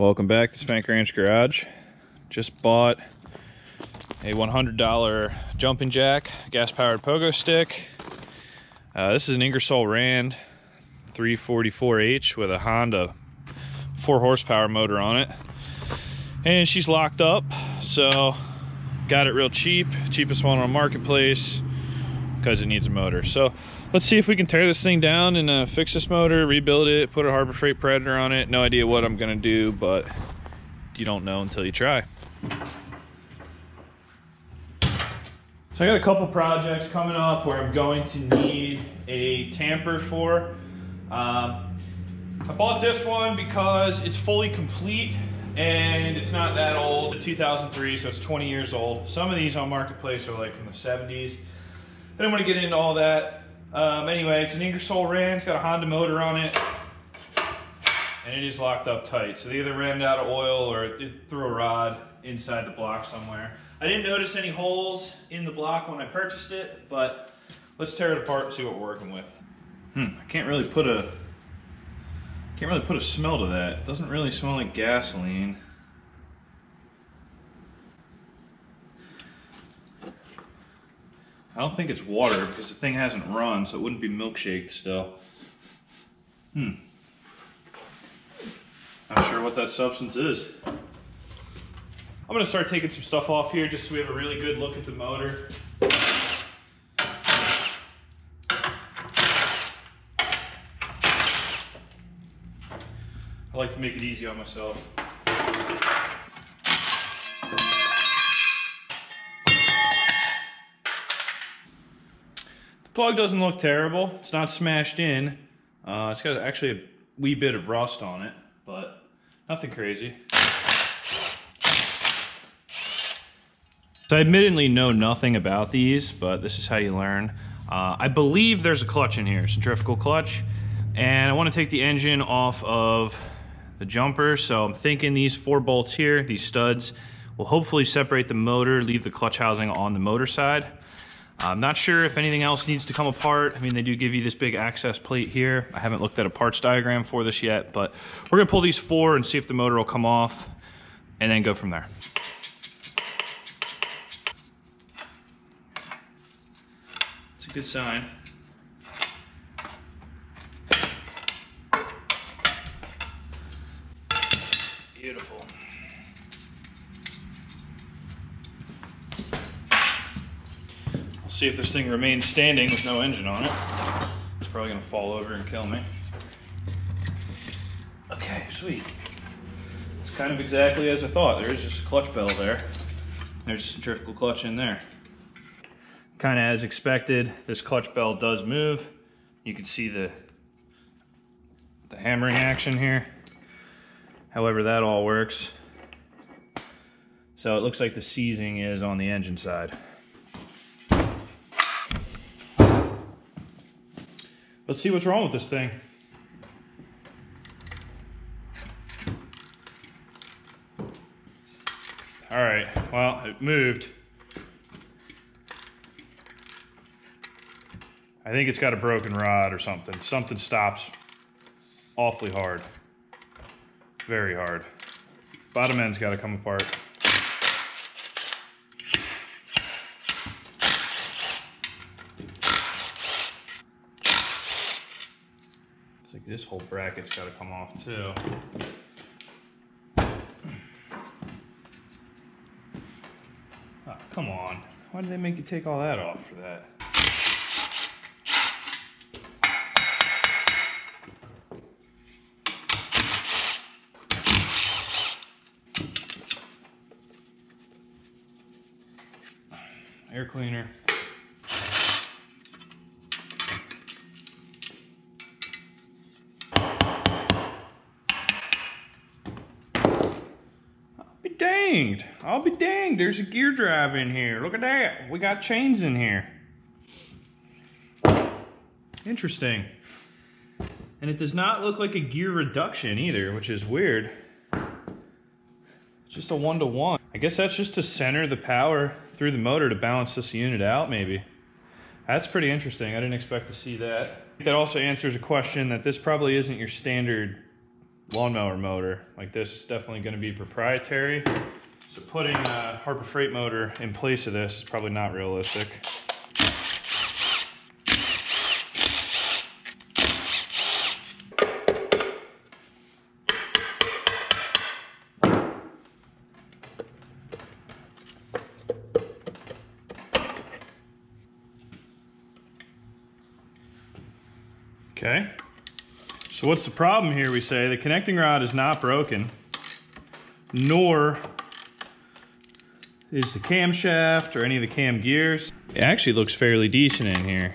Welcome back to Spank Ranch Garage. Just bought a $100 jumping jack, gas-powered pogo stick. This is an Ingersoll Rand 344H with a Honda 4-horsepower motor on it. And she's locked up, so got it real cheap. Cheapest one on Marketplace because it needs a motor. So let's see if we can tear this thing down and fix this motor, rebuild it, put a Harbor Freight Predator on it. No idea what I'm gonna do, but you don't know until you try. So I got a couple projects coming up where I'm going to need a tamper for. I bought this one because it's fully complete and it's not that old. It's 2003, so it's 20 years old. Some of these on Marketplace are like from the 70s. I don't want to get into all that. Anyway, it's an Ingersoll Rand. It's got a Honda motor on it, and it is locked up tight. So they either ran out of oil or it threw a rod inside the block somewhere. I didn't notice any holes in the block when I purchased it, but let's tear it apart and see what we're working with. I can't really put a smell to that. It doesn't really smell like gasoline. I don't think it's water because the thing hasn't run, so it wouldn't be milkshaked still. Not sure what that substance is. I'm gonna start taking some stuff off here just so we have a really good look at the motor. I like to make it easy on myself. The plug doesn't look terrible. It's not smashed in. It's got actually a wee bit of rust on it, but nothing crazy. So I admittedly know nothing about these, but this is how you learn. I believe there's a clutch in here, centrifugal clutch, and I want to take the engine off of the jumper, so I'm thinking these 4 bolts here, these studs, will hopefully separate the motor, leave the clutch housing on the motor side. I'm not sure if anything else needs to come apart. I mean, they do give you this big access plate here. I haven't looked at a parts diagram for this yet, but we're gonna pull these 4 and see if the motor will come off and then go from there. It's a good sign. Beautiful. See if this thing remains standing with no engine on it. It's probably gonna fall over and kill me. Okay, sweet. It's kind of exactly as I thought. There is just a clutch bell there. There's a centrifugal clutch in there. Kind of as expected, this clutch bell does move. You can see the hammering action here. However that all works. So it looks like the seizing is on the engine side. Let's see what's wrong with this thing. All right, well, it moved. I think it's got a broken rod or something. Something stops awfully hard. Very hard. Bottom end's gotta come apart. Like this whole bracket's got to come off too. Oh, come on. Why did they make you take all that off for that? Air cleaner. Danged. I'll be danged. There's a gear drive in here. Look at that. We got chains in here. Interesting. And it does not look like a gear reduction either, which is weird. It's just a 1-to-1. I guess that's just to center the power through the motor to balance this unit out, maybe. That's pretty interesting. I didn't expect to see that. That also answers a question that this probably isn't your standard lawnmower motor. Like this is definitely going to be proprietary. So putting a Harbor Freight motor in place of this is probably not realistic. Okay, so what's the problem here? We say the connecting rod is not broken, nor is the camshaft or any of the cam gears. It actually looks fairly decent in here,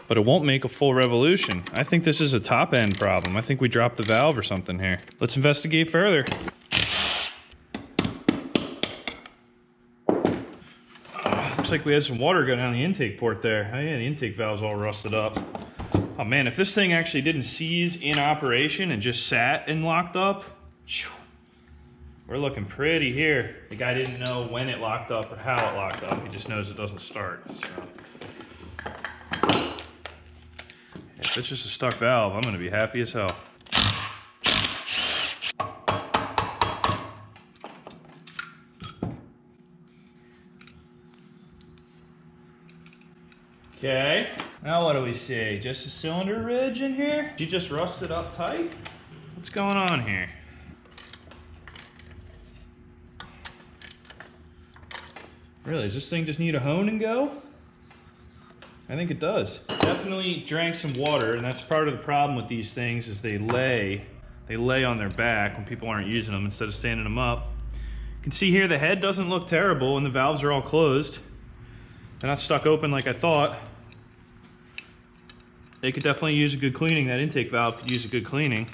but it won't make a full revolution. I think this is a top end problem. I think we dropped the valve or something here. Let's investigate further. Looks like we had some water go down the intake port there. Oh yeah, the intake valve's all rusted up. Oh man, if this thing actually didn't seize in operation and just sat and locked up, we're looking pretty here. The guy didn't know when it locked up or how it locked up. He just knows it doesn't start. So if it's just a stuck valve, I'm gonna be happy as hell. Okay, now what do we see? Just a cylinder ridge in here? She just rusted up tight? What's going on here? Really, does this thing just need a hone and go? I think it does. Definitely drank some water, and that's part of the problem with these things is they lay on their back when people aren't using them instead of standing them up. You can see here the head doesn't look terrible and the valves are all closed. They're not stuck open like I thought. They could definitely use a good cleaning. That intake valve could use a good cleaning.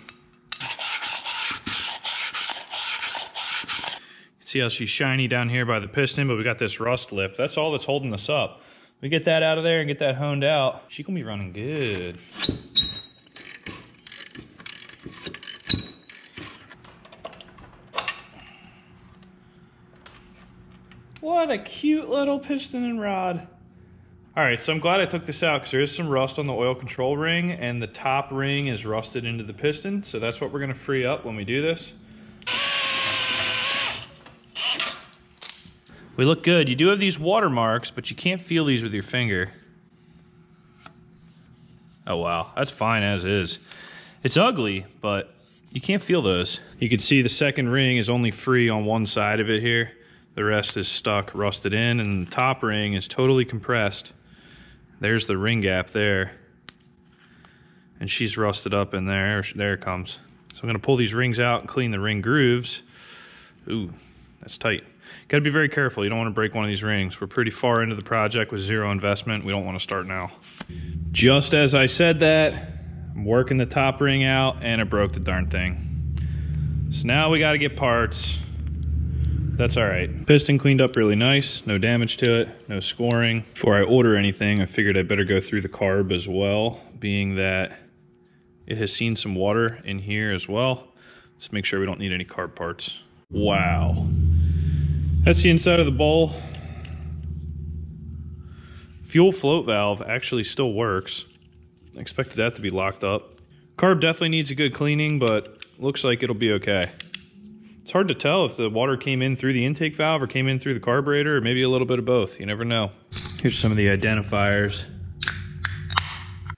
See how she's shiny down here by the piston, but we got this rust lip. That's all that's holding us up. We get that out of there and get that honed out, she gonna be running good. What a cute little piston and rod. All right, so I'm glad I took this out because there is some rust on the oil control ring and the top ring is rusted into the piston. So that's what we're gonna free up when we do this. We look good. You do have these watermarks, but you can't feel these with your finger. Oh wow, that's fine as is. It's ugly, but you can't feel those. You can see the second ring is only free on one side of it here. The rest is stuck, rusted in, and the top ring is totally compressed. There's the ring gap there. And she's rusted up in there. There it comes. So I'm gonna pull these rings out and clean the ring grooves. Ooh, that's tight. Gotta be very careful. You don't wanna break one of these rings. We're pretty far into the project with zero investment. We don't wanna start now. Just as I said that, I'm working the top ring out and it broke the darn thing. So now we gotta get parts. That's all right. Piston cleaned up really nice, no damage to it, no scoring. Before I order anything, I figured I'd better go through the carb as well, being that it has seen some water in here as well. Let's make sure we don't need any carb parts. Wow. That's the inside of the bowl. Fuel float valve actually still works. I expected that to be locked up. Carb definitely needs a good cleaning, but looks like it'll be okay. It's hard to tell if the water came in through the intake valve or came in through the carburetor, or maybe a little bit of both. You never know. Here's some of the identifiers.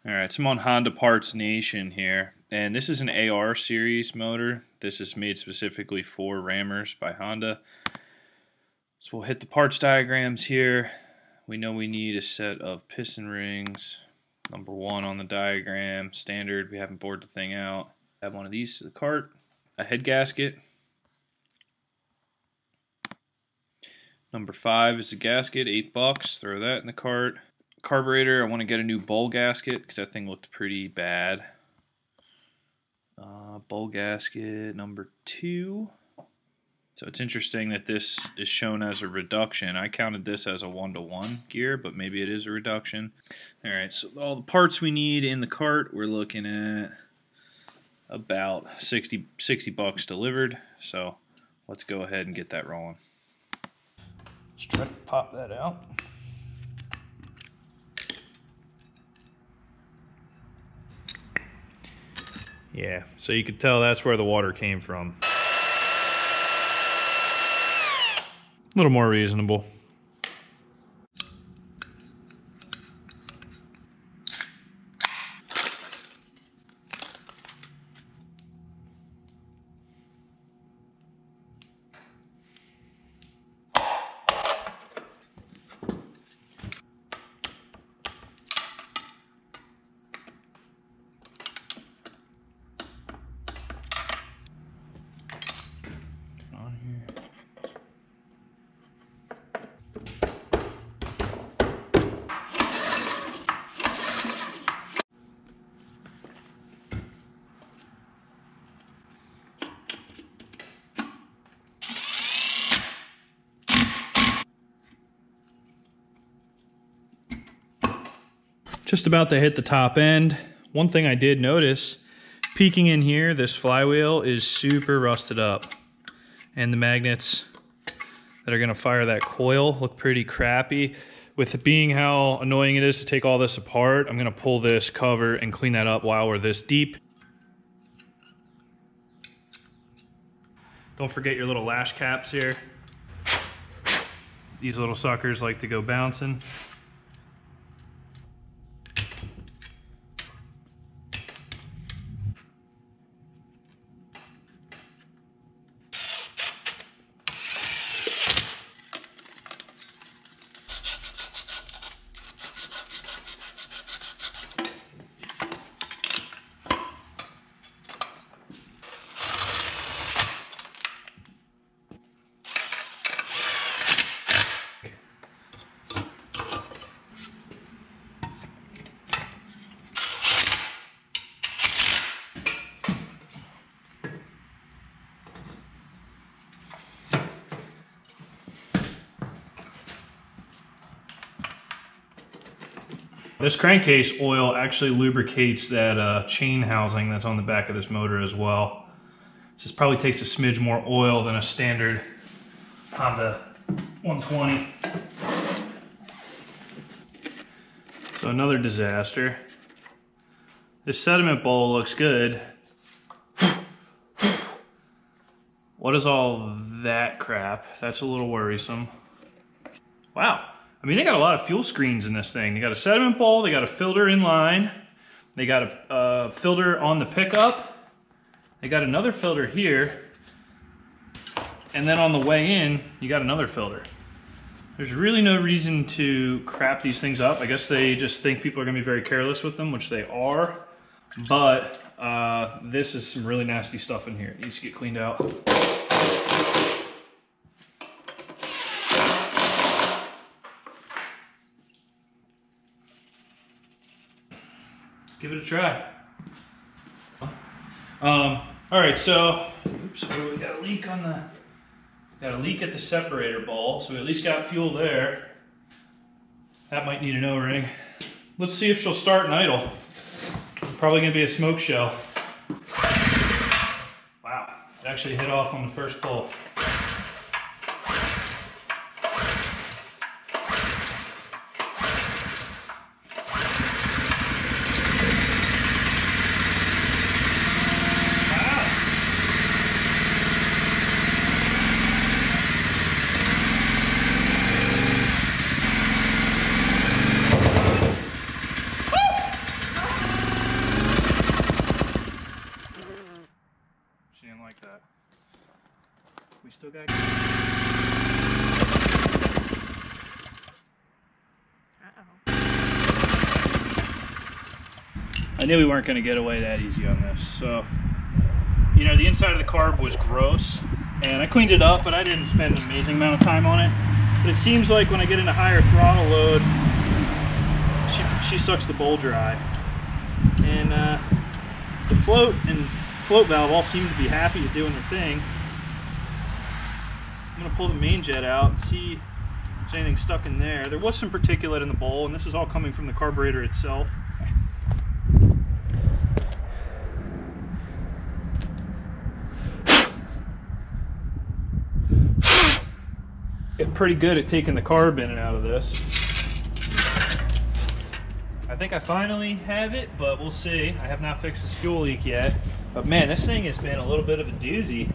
All right, so I'm on Honda Parts Nation here, and this is an AR series motor. This is made specifically for rammers by Honda. So we'll hit the parts diagrams here. We know we need a set of piston rings. Number 1 on the diagram, standard. We haven't bored the thing out. Add one of these to the cart. A head gasket. Number 5 is the gasket, $8. Throw that in the cart. Carburetor, I want to get a new bowl gasket because that thing looked pretty bad. Bowl gasket number 2. So it's interesting that this is shown as a reduction. I counted this as a 1-to-1 gear, but maybe it is a reduction. All right, so all the parts we need in the cart, we're looking at about 60 bucks delivered. So let's go ahead and get that rolling. Let's try to pop that out. Yeah, so you could tell that's where the water came from. A little more reasonable. On here. Just about to hit the top end. One thing I did notice, peeking in here, this flywheel is super rusted up. And the magnets that are gonna fire that coil look pretty crappy. With it being how annoying it is to take all this apart, I'm gonna pull this cover and clean that up while we're this deep. Don't forget your little lash caps here. These little suckers like to go bouncing. This crankcase oil actually lubricates that chain housing that's on the back of this motor as well. This probably takes a smidge more oil than a standard Honda 120. So another disaster. This sediment bowl looks good. What is all that crap? That's a little worrisome. Wow. I mean, they got a lot of fuel screens in this thing. They got a sediment bowl, they got a filter in line, they got a filter on the pickup, they got another filter here, and then on the way in, you got another filter. There's really no reason to crap these things up. I guess they just think people are gonna be very careless with them, which they are, but this is some really nasty stuff in here. It needs to get cleaned out. Give it a try. All right, so oops, we got a leak on the, got a leak at the separator bowl, so we at least got fuel there. That might need an O-ring. Let's see if she'll start and idle. Probably gonna be a smoke show. Wow, it actually hit off on the first pull. Like that. We still got. I knew we weren't going to get away that easy on this. So, you know, the inside of the carb was gross, and I cleaned it up, but I didn't spend an amazing amount of time on it. But it seems like when I get into higher throttle load, she sucks the bowl dry, and the float and float valve all seem to be happy at doing their thing. I'm going to pull the main jet out and see if there's anything stuck in there. There was some particulate in the bowl, and this is all coming from the carburetor itself. Getting pretty good at taking the carb in and out of this. I think I finally have it, but we'll see. I have not fixed this fuel leak yet. But man, this thing has been a little bit of a doozy.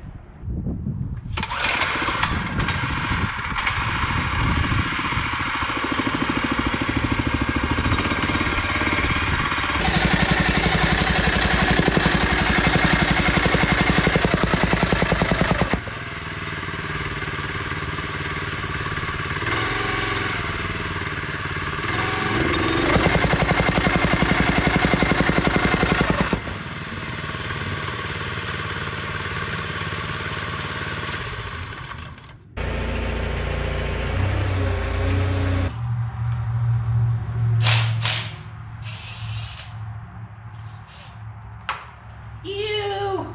Ew!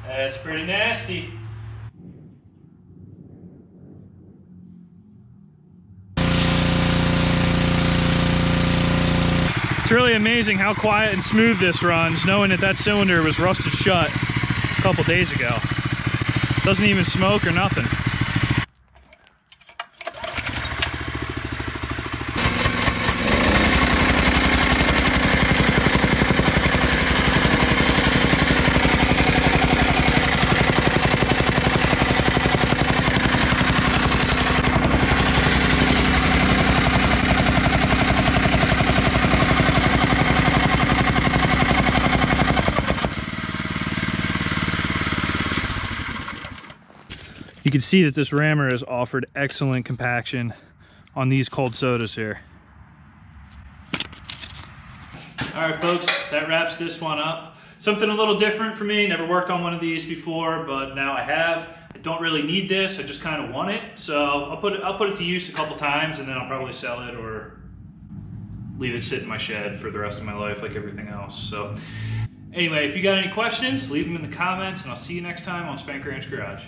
That's pretty nasty. It's really amazing how quiet and smooth this runs, knowing that that cylinder was rusted shut a couple days ago. Doesn't even smoke or nothing. You can see that this rammer has offered excellent compaction on these cold sodas here. All right, folks, that wraps this one up. Something a little different for me. Never worked on one of these before, but now I have. I don't really need this. I just kind of want it. So I'll put it to use a couple times, and then I'll probably sell it or leave it sit in my shed for the rest of my life like everything else. So anyway, if you got any questions, leave them in the comments, and I'll see you next time on Spank Ranch Garage.